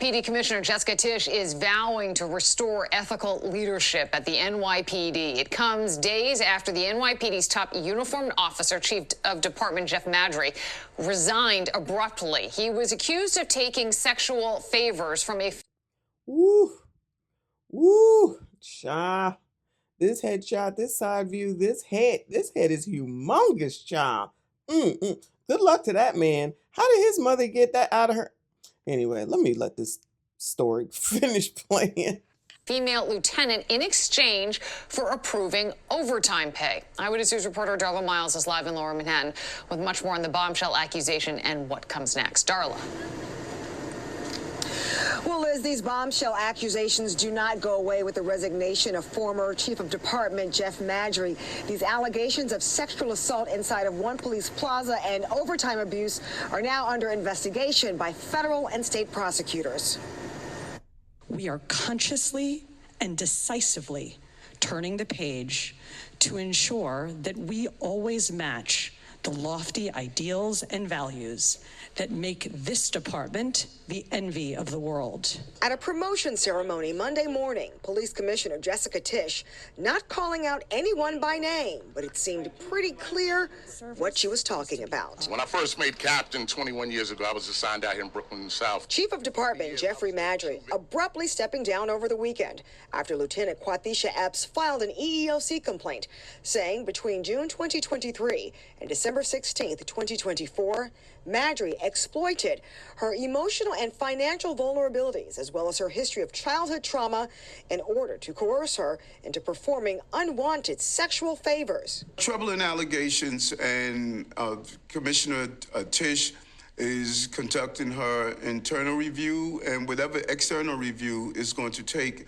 NYPD Commissioner Jessica Tisch is vowing to restore ethical leadership at the NYPD. It comes days after the NYPD's top uniformed officer, Chief of Department Jeff Madry, resigned abruptly. He was accused of taking sexual favors from a... Woo, child. This headshot, this side view, this head is humongous, child. Good luck to that man. How did his mother get that out of her? Anyway, let me let this story finish playing. Female lieutenant in exchange for approving overtime pay. Eyewitness News reporter Darla Miles is live in Lower Manhattan with much more on the bombshell accusation and what comes next. Darla. Well, Liz, these bombshell accusations do not go away with the resignation of former Chief of Department Jeff Madry. These allegations of sexual assault inside of One Police Plaza and overtime abuse are now under investigation by federal and state prosecutors. We are consciously and decisively turning the page to ensure that we always match the lofty ideals and values that make this department the envy of the world. At a promotion ceremony Monday morning, Police Commissioner Jessica Tisch not calling out anyone by name, but it seemed pretty clear what she was talking about. When I first made captain 21 years ago, I was assigned out here in Brooklyn South. Chief of Department Jeffrey Madry abruptly stepping down over the weekend after Lieutenant Quathisha Epps filed an EEOC complaint saying between June 2023 and December 16, 2024, Madry exploited her emotional and financial vulnerabilities as well as her history of childhood trauma in order to coerce her into performing unwanted sexual favors. Troubling allegations, and Commissioner Tisch is conducting her internal review, and whatever external review is going to take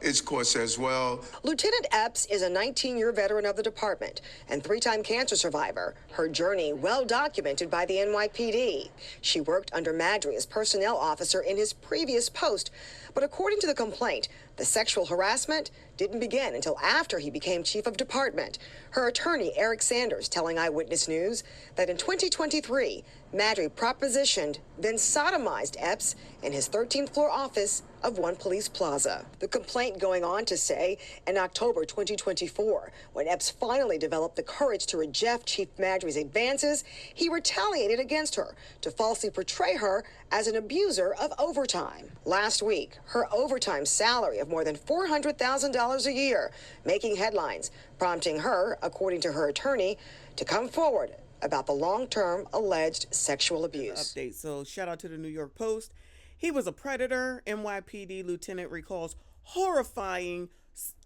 its course as well. Lieutenant Epps is a 19-year veteran of the department and three-time cancer survivor. Her journey well documented by the NYPD. She worked under Madry as personnel officer in his previous post, but according to the complaint, the sexual harassment didn't begin until after he became chief of department. Her attorney, Eric Sanders, telling Eyewitness News that in 2023, Madry propositioned, then sodomized Epps in his 13th floor office of One Police Plaza. The complaint going on to say in October 2024, when Epps finally developed the courage to reject Chief Madry's advances, he retaliated against her to falsely portray her as an abuser of overtime. Last week, her overtime salary of more than $400,000 a year, making headlines, prompting her, according to her attorney, to come forward about the long-term alleged sexual abuse. Update. So shout out to the New York Post. He was a predator. NYPD Lieutenant recalls horrifying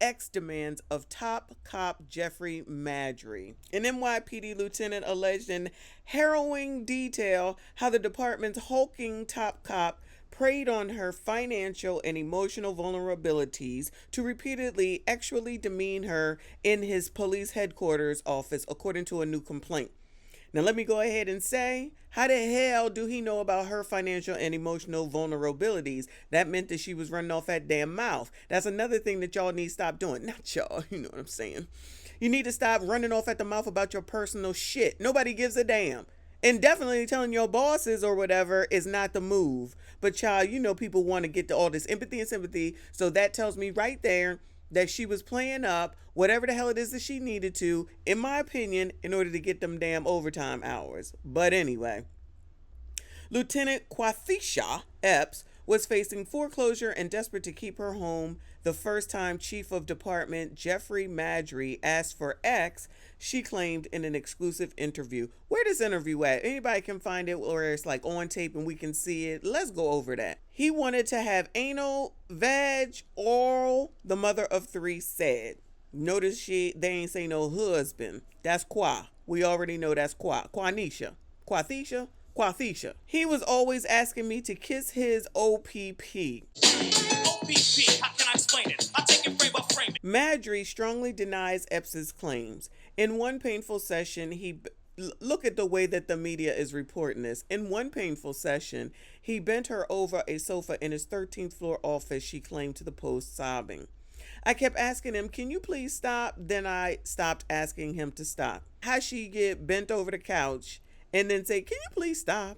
ex demands of top cop Jeffrey Madry. An NYPD lieutenant alleged in harrowing detail how the department's hulking top cop preyed on her financial and emotional vulnerabilities to repeatedly sexually demean her in his police headquarters office, according to a new complaint. Now, let me go ahead and say, how the hell do he know about her financial and emotional vulnerabilities? That meant that she was running off that damn mouth. That's another thing that y'all need to stop doing. Not y'all, you know what I'm saying. You need to stop running off at the mouth about your personal shit. Nobody gives a damn. And definitely telling your bosses or whatever is not the move. But child, you know people want to get to all this empathy and sympathy. So that tells me right there that she was playing up whatever the hell it is that she needed to, in my opinion, in order to get them damn overtime hours. But anyway, Lieutenant Quathisha Epps was facing foreclosure and desperate to keep her home the first time Chief of Department Jeffrey Madry asked for X, she claimed in an exclusive interview. Where this interview at? Anybody can find it, or it's like on tape and we can see it. Let's go over that. He wanted to have anal, vag, oral, the mother of three said. Notice they ain't say no husband. That's Qua. We already know that's Qua. Quanisha. Quathisha? Quathisha. He was always asking me to kiss his OPP. OPP, how can I explain it? I'll take it frame by frame. Madry strongly denies Epps's claims. In one painful session, look at the way that the media is reporting this. In one painful session, he bent her over a sofa in his 13th floor office, she claimed to the Post, sobbing. I kept asking him, can you please stop? Then I stopped asking him to stop. How she get bent over the couch and then say, can you please stop?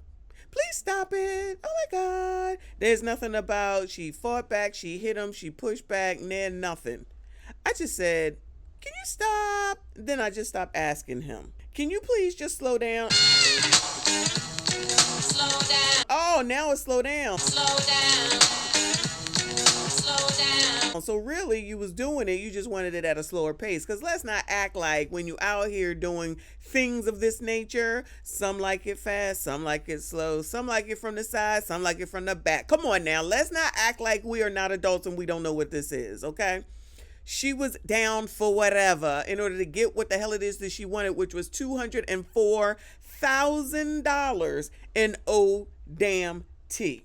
Please stop it. Oh my God. There's nothing about she fought back, she hit him, she pushed back, nothing. I just said, can you stop? Then I just stopped asking him. Can you please just slow down? Slow down. Oh, now it's slow down. Slow down. Slow down. So really, you was doing it. You just wanted it at a slower pace. Because let's not act like when you out here doing things of this nature, some like it fast, some like it slow, some like it from the side, some like it from the back. Come on now. Let's not act like we are not adults and we don't know what this is, okay? She was down for whatever in order to get what the hell it is that she wanted, which was $204,000 in ODT.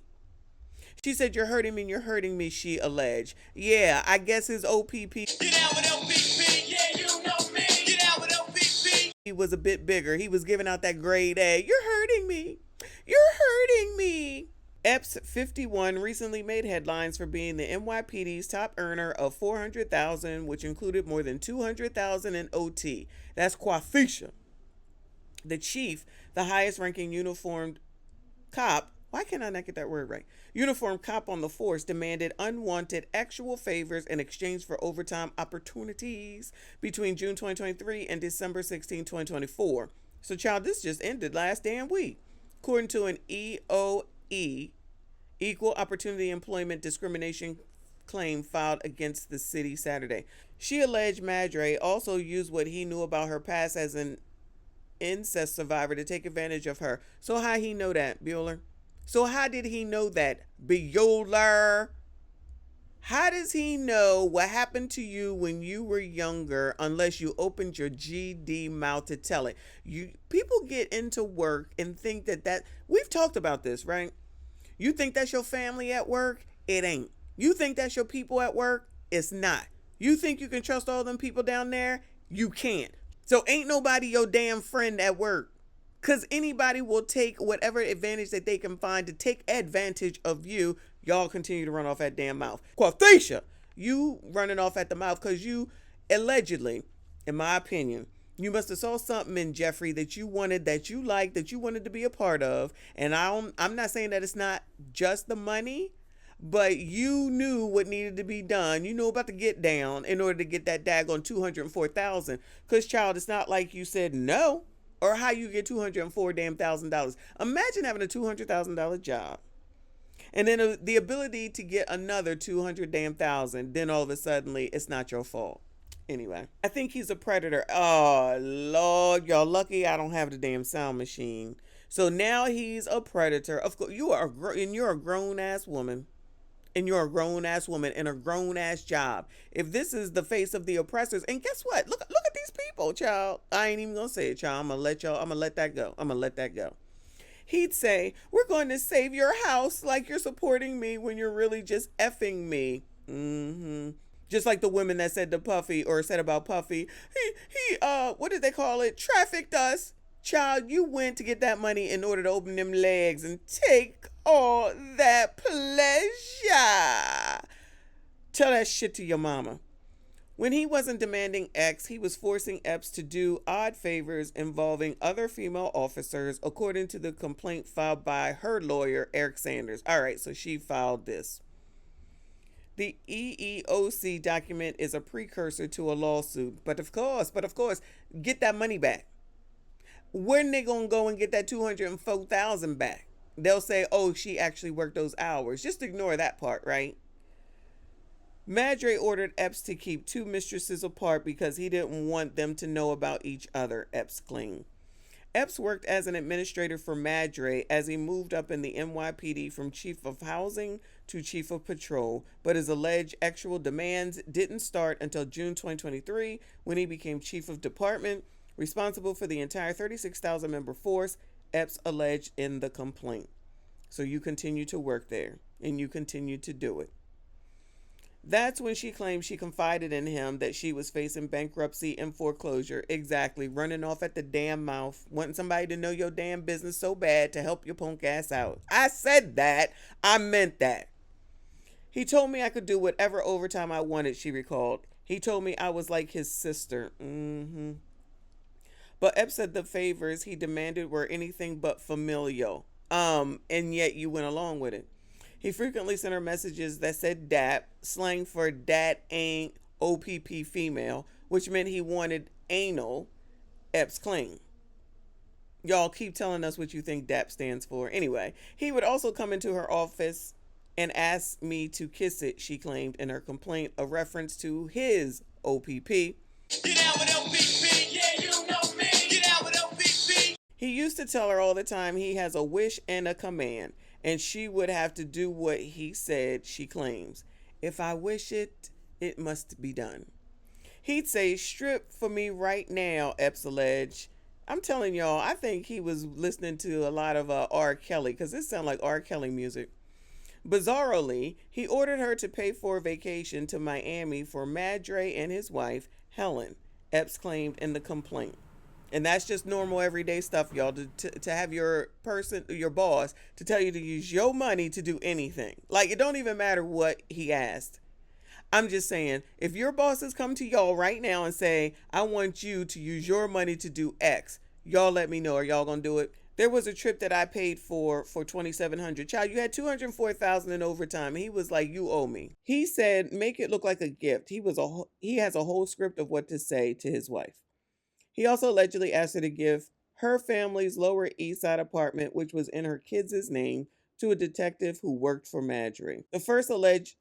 She said, you're hurting me and you're hurting me, she alleged. Yeah, I guess his OPP. Get out with OPP, yeah, you know me. Get out with OPP. He was a bit bigger. He was giving out that grade A. You're hurting me. You're hurting me. Epps, 51, recently made headlines for being the NYPD's top earner of $400,000, which included more than $200,000 in OT. That's Quafisha. The chief, the highest-ranking uniformed cop, why can't I not get that word right? Uniformed cop on the force demanded unwanted actual favors in exchange for overtime opportunities between June 2023 and December 16, 2024. So, child, this just ended last damn week. According to an EOE, Equal Opportunity Employment Discrimination claim filed against the city Saturday. She alleged Madre also used what he knew about her past as an incest survivor to take advantage of her. So how he know that, Bueller? So how did he know that, Bueller? How does he know what happened to you when you were younger unless you opened your GD mouth to tell it? People get into work and think that we've talked about this, right? You think that's your family at work? It ain't. You think that's your people at work? It's not. You think you can trust all them people down there? You can't. So ain't nobody your damn friend at work. Because anybody will take whatever advantage that they can find to take advantage of you. Y'all continue to run off at damn mouth. Quafisha, you running off at the mouth because you allegedly, in my opinion, you must have saw something in Jeffrey that you wanted, that you liked, that you wanted to be a part of. And I'm not saying that it's not just the money, but you knew what needed to be done. You knew about to get down in order to get that daggone $204,000. Because, child, it's not like you said no, or how you get $204,000. Imagine having a $200,000 job, and then the ability to get another $200,000. Then all of a sudden, it's not your fault. Anyway, I think he's a predator. Oh, Lord, y'all lucky I don't have the damn sound machine. So now he's a predator. Of course, you're a grown-ass woman. And you're a grown-ass woman in a grown-ass job. If this is the face of the oppressors, and guess what? Look at these people, child. I ain't even going to say it, child. I'm going to let that go. He'd say, we're going to save your house like you're supporting me when you're really just effing me. Mm-hmm. Just like the women that said to Puffy, or said about Puffy, he what did they call it? Trafficked us. Child, you went to get that money in order to open them legs and take all that pleasure. Tell that shit to your mama. When he wasn't demanding X, he was forcing Epps to do odd favors involving other female officers, according to the complaint filed by her lawyer, Eric Sanders. All right, so she filed this. The EEOC document is a precursor to a lawsuit, but of course, get that money back. When they gonna go and get that $204,000 back? They'll say, oh, she actually worked those hours. Just ignore that part, right? Madre ordered Epps to keep two mistresses apart because he didn't want them to know about each other, Epps claimed. Epps worked as an administrator for Madre as he moved up in the NYPD from chief of housing to chief of patrol, but his alleged actual demands didn't start until June 2023 when he became chief of department, responsible for the entire 36,000 member force, Epps alleged in the complaint. So you continue to work there, and you continue to do it. That's when she claimed she confided in him that she was facing bankruptcy and foreclosure. Exactly, running off at the damn mouth, wanting somebody to know your damn business so bad to help your punk ass out. I said that. I meant that. He told me I could do whatever overtime I wanted, she recalled. He told me I was like his sister. But Epps said the favors he demanded were anything but familial. And yet you went along with it. He frequently sent her messages that said DAP, slang for dat ain't OPP female, which meant he wanted anal Epps clean. Y'all keep telling us what you think DAP stands for. Anyway, he would also come into her office and ask me to kiss it, she claimed in her complaint, a reference to his OPP. Get out with OPP, yeah, you know me. Get out with OPP. He used to tell her all the time he has a wish and a command, and she would have to do what he said, she claims. If I wish it, it must be done. He'd say, strip for me right now, Epps alleged. I'm telling y'all, I think he was listening to a lot of R. Kelly, because this sounds like R. Kelly music. Bizarrely, he ordered her to pay for a vacation to Miami for Madre and his wife, Helen, Epps claimed in the complaint. And that's just normal everyday stuff, y'all, to have your boss, to tell you to use your money to do anything. Like, it don't even matter what he asked. I'm just saying, if your bosses come to y'all right now and say, I want you to use your money to do X, y'all let me know. Are y'all gonna do it? There was a trip that I paid for $2,700. Child, you had $204,000 in overtime. He was like, you owe me. He said, make it look like a gift. He has a whole script of what to say to his wife. He also allegedly asked her to give her family's Lower East Side apartment, which was in her kids' name, to a detective who worked for Madre. The first alleged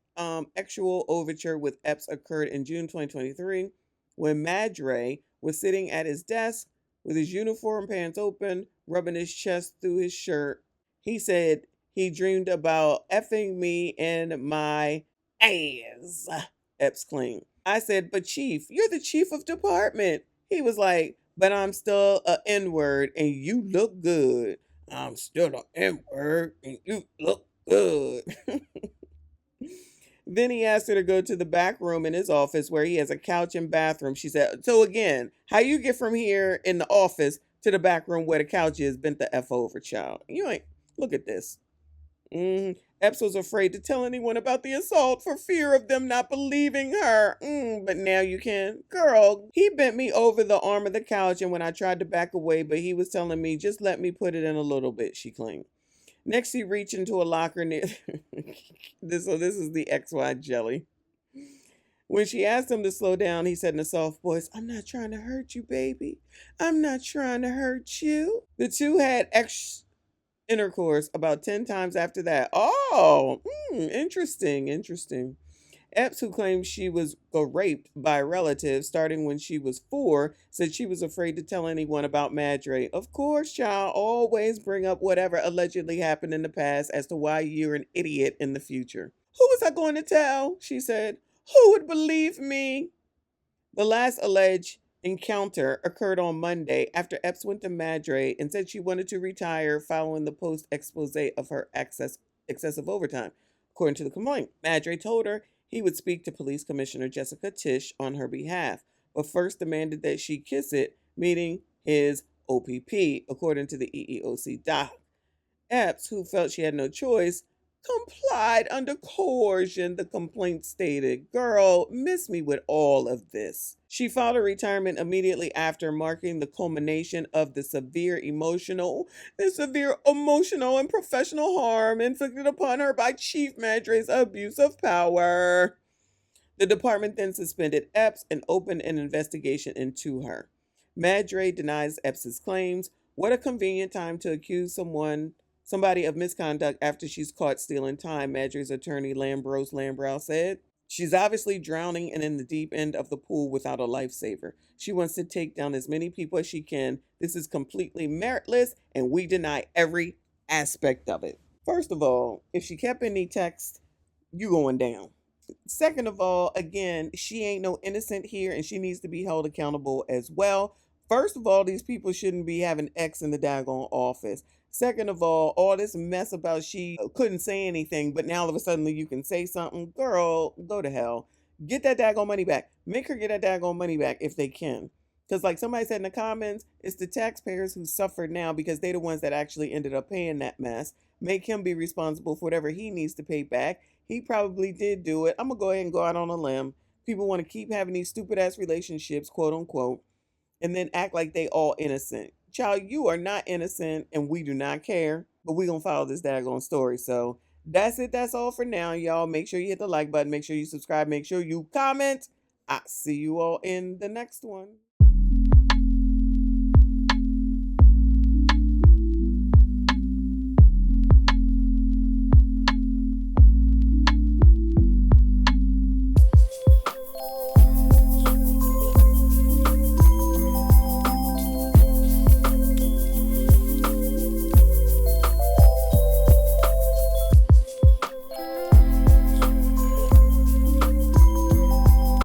actual overture with Epps occurred in June 2023 when Madre was sitting at his desk with his uniform pants open, rubbing his chest through his shirt. He said he dreamed about effing me in my ass, Epps claimed. I said, but chief, you're the chief of department. He was like, but I'm still a N-word and you look good. I'm still an N-word and you look good. Then he asked her to go to the back room in his office where he has a couch and bathroom. She said, so again, how you get from here in the office to the back room where the couch is, bent the F over, child. You ain't, look at this. Epps was afraid to tell anyone about the assault for fear of them not believing her. But now you can. Girl, he bent me over the arm of the couch, and when I tried to back away, but he was telling me, just let me put it in a little bit, she claimed. Next, he reached into a locker near... this is the XY jelly. When she asked him to slow down, he said in a soft voice, I'm not trying to hurt you, baby. I'm not trying to hurt you. The two had intercourse about 10 times after that. Oh, interesting. Epps, who claimed she was raped by a relative starting when she was 4, said she was afraid to tell anyone about Madre. Of course, child, always bring up whatever allegedly happened in the past as to why you're an idiot in the future. Who was I going to tell? She said. Who would believe me? The last alleged encounter occurred on Monday after Epps went to Madre and said she wanted to retire following the post-expose of her excessive overtime. According to the complaint, Madre told her he would speak to Police Commissioner Jessica Tisch on her behalf, but first demanded that she kiss it, meaning his OPP, according to the EEOC doc. Epps, who felt she had no choice, complied under coercion, the complaint stated. Girl, miss me with all of this. She filed a retirement immediately after, marking the culmination of the severe emotional and professional harm inflicted upon her by Chief Madre's abuse of power. The department then suspended Epps and opened an investigation into her. Madre denies Epps's claims. What a convenient time to accuse somebody of misconduct after she's caught stealing time, Madre's attorney Lambros Lambrow said. She's obviously drowning and in the deep end of the pool without a lifesaver. She wants to take down as many people as she can. This is completely meritless, and we deny every aspect of it. First of all, if she kept any text, you going down. Second of all, again, she ain't no innocent here, and she needs to be held accountable as well. First of all, these people shouldn't be having X in the daggone office. Second of all this mess about she couldn't say anything, but now all of a sudden you can say something. Girl, go to hell. Get that daggone money back. Make her get that daggone money back if they can. Because like somebody said in the comments, it's the taxpayers who suffered now because they're the ones that actually ended up paying that mess. Make him be responsible for whatever he needs to pay back. He probably did do it. I'm going to go ahead and go out on a limb. People want to keep having these stupid ass relationships, quote unquote, and then act like they all innocent. Child, you are not innocent and we do not care. But we're going to follow this daggone story. So that's it. That's all for now, y'all. Make sure you hit the like button. Make sure you subscribe. Make sure you comment. I'll see you all in the next one.